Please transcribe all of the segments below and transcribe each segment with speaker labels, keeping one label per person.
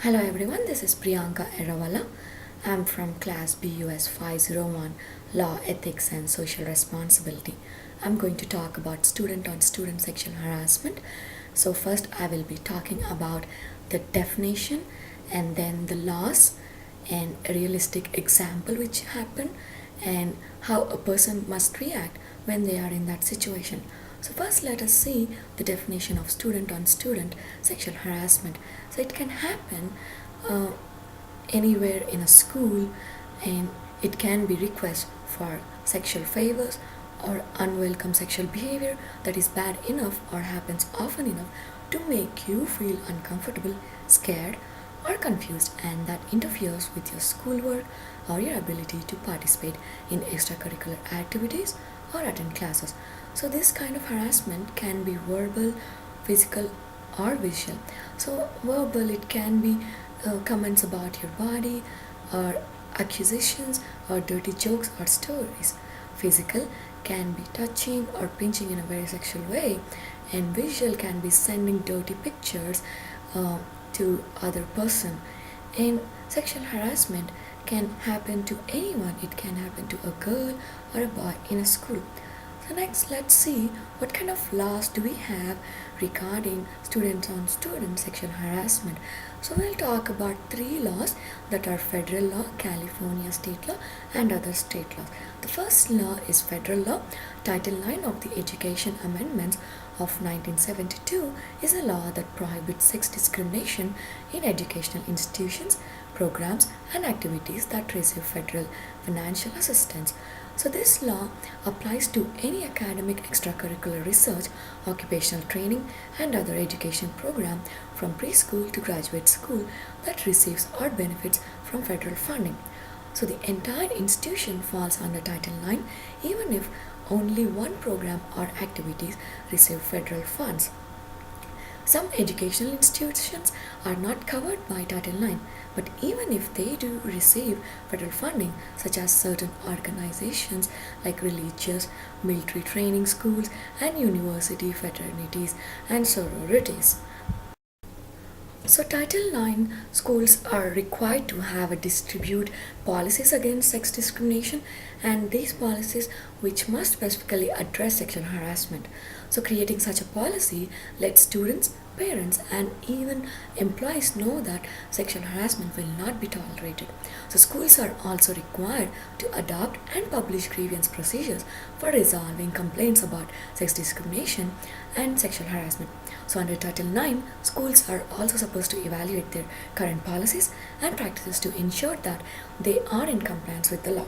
Speaker 1: Hello everyone, this is Priyanka Eravala. I'm from class BUS 501 Law, Ethics and Social Responsibility. I'm going to talk about student on student sexual harassment. So first I will be talking about the definition and then the laws and a realistic example which happened and how a person must react when they are in that situation. So first let us see the definition of student on student sexual harassment. So it can happen uh, anywhere in a school, and it can be request for sexual favors or unwelcome sexual behavior that is bad enough or happens often enough to make you feel uncomfortable, scared or confused, and that interferes with your schoolwork or your ability to participate in extracurricular activities or attend classes. So this kind of harassment can be verbal, physical or visual. So verbal, it can be comments about your body or accusations or dirty jokes or stories. Physical can be touching or pinching in a very sexual way, and visual can be sending dirty pictures uh, to other person. And sexual harassment can happen to anyone. It can happen to a girl or a boy in a school. So next, let's see what kind of laws do we have regarding students on student sexual harassment. So we'll talk about three laws that are federal law, California state law and other state laws. The first law is federal law. Title 9 of the Education Amendments of 1972 is a law that prohibits sex discrimination in educational institutions, programs and activities that receive federal financial assistance. So this law applies to any academic, extracurricular research, occupational training and other education program from preschool to graduate school that receives or benefits from federal funding. So the entire institution falls under Title 9 even if only one program or activities receive federal funds. Some educational institutions are not covered by Title 9, but even if they do receive federal funding, such as certain organizations like religious, military training schools, and university fraternities and sororities. So Title 9 schools are required to have a distribute policies against sex discrimination, and these policies which must specifically address sexual harassment. So creating such a policy lets students, parents and even employees know that sexual harassment will not be tolerated. So schools are also required to adopt and publish grievance procedures for resolving complaints about sex discrimination and sexual harassment. So under Title 9, schools are also supposed to evaluate their current policies and practices to ensure that they are in compliance with the law.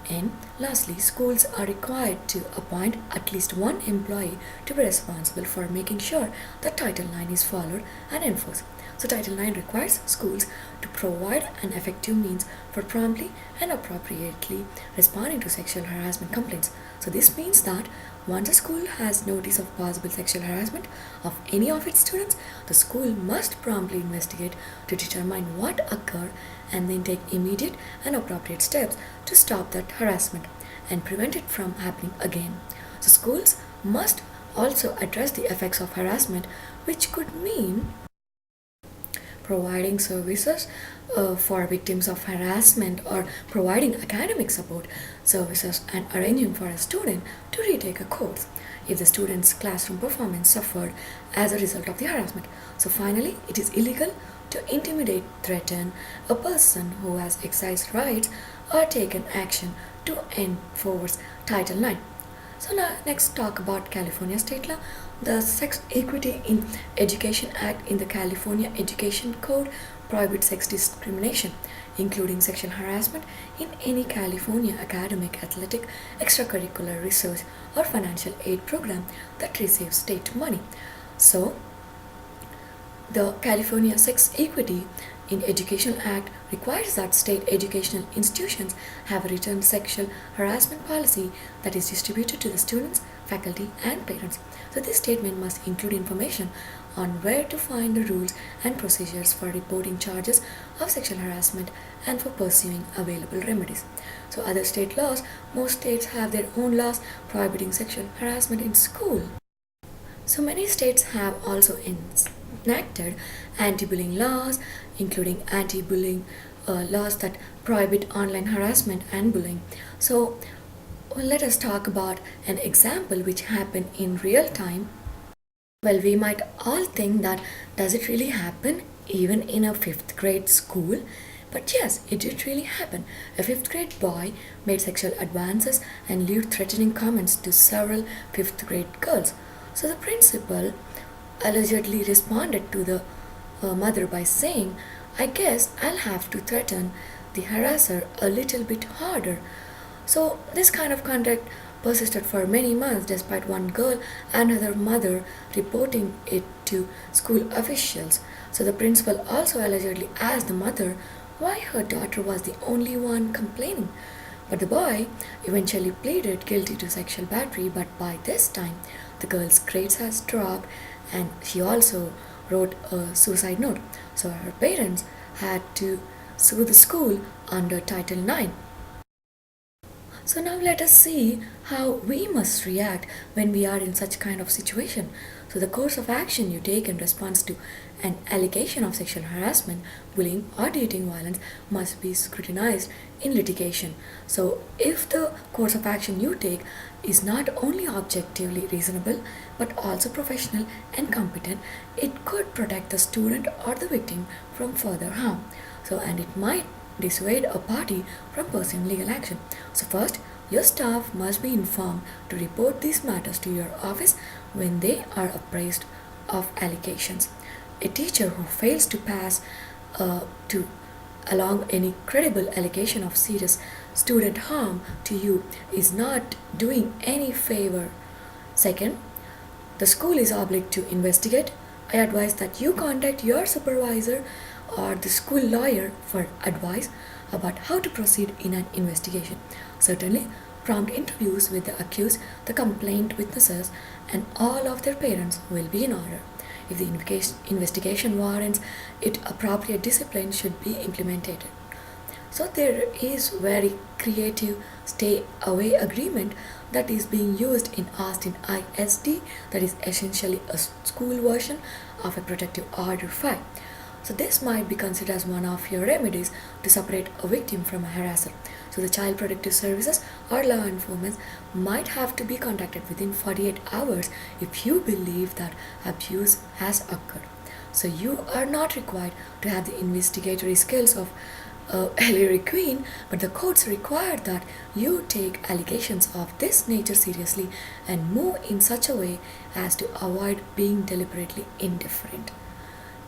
Speaker 1: And lastly, schools are required to appoint at least one employee to be responsible for making sure that Title 9 is followed and enforced. So Title 9 requires schools to provide an effective means for promptly and appropriately responding to sexual harassment complaints. So this means that once a school has notice of possible sexual harassment of any of its students, the school must promptly investigate to determine what occurred and then take immediate and appropriate steps to stop that harassment and prevent it from happening again. So schools must also address the effects of harassment, which could mean providing services for victims of harassment or providing academic support services and arranging for a student to retake a course if the student's classroom performance suffered as a result of the harassment. So finally, it is illegal to intimidate, threaten a person who has exercised rights or taken action to enforce Title 9. So now next talk about California state law. The Sex Equity in Education Act in the California Education Code prohibits sex discrimination, including sexual harassment in any California academic, athletic, extracurricular research or financial aid program that receives state money. So the California Sex Equity in Education Act requires that state educational institutions have a written sexual harassment policy that is distributed to the students, faculty and parents. So this statement must include information on where to find the rules and procedures for reporting charges of sexual harassment and for pursuing available remedies. So other state laws, most states have their own laws prohibiting sexual harassment in school. So many states have also in enacted anti-bullying laws, including anti-bullying laws that prohibit online harassment and bullying. So let us talk about an example which happened in real time. Well, we might all think that does it really happen even in a fifth grade school? But yes, it did really happen. A fifth grade boy made sexual advances and lewd threatening comments to several fifth grade girls. So the principal allegedly responded to the mother by saying, I guess I'll have to threaten the harasser a little bit harder. So this kind of conduct persisted for many months despite one girl and another mother reporting it to school officials. So the principal also allegedly asked the mother why her daughter was the only one complaining. But the boy eventually pleaded guilty to sexual battery, but by this time the girl's grades has dropped and she also wrote a suicide note. So her parents had to sue the school under Title IX. So now let us see how we must react when we are in such kind of situation. So the course of action you take in response to an allegation of sexual harassment, bullying or dating violence must be scrutinized in litigation. So if the course of action you take is not only objectively reasonable but also professional and competent, it could protect the student or the victim from further harm. So and it might dissuade a party from pursuing legal action. So first, your staff must be informed to report these matters to your office when they are apprised of allegations. A teacher who fails to pass to along any credible allegation of serious student harm to you is not doing any favor. Second, the school is obliged to investigate. I advise that you contact your supervisor or the school lawyer for advice about how to proceed in an investigation. Certainly, prompt interviews with the accused, the complaint witnesses, and all of their parents will be in order. If the investigation warrants it, appropriate discipline should be implemented. So there is very creative stay away agreement that is being used in Austin ISD, that is essentially a school version of a protective order 5. So this might be considered as one of your remedies to separate a victim from a harasser. So the Child Protective Services or law enforcement might have to be contacted within 48 hours if you believe that abuse has occurred. So you are not required to have the investigatory skills of Hillary Queen, but the courts require that you take allegations of this nature seriously and move in such a way as to avoid being deliberately indifferent.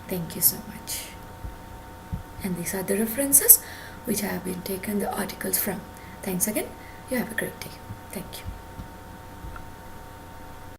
Speaker 1: Thank you so much. And these are the references which I have been taken the articles from. Thanks again. You have a great day. Thank you.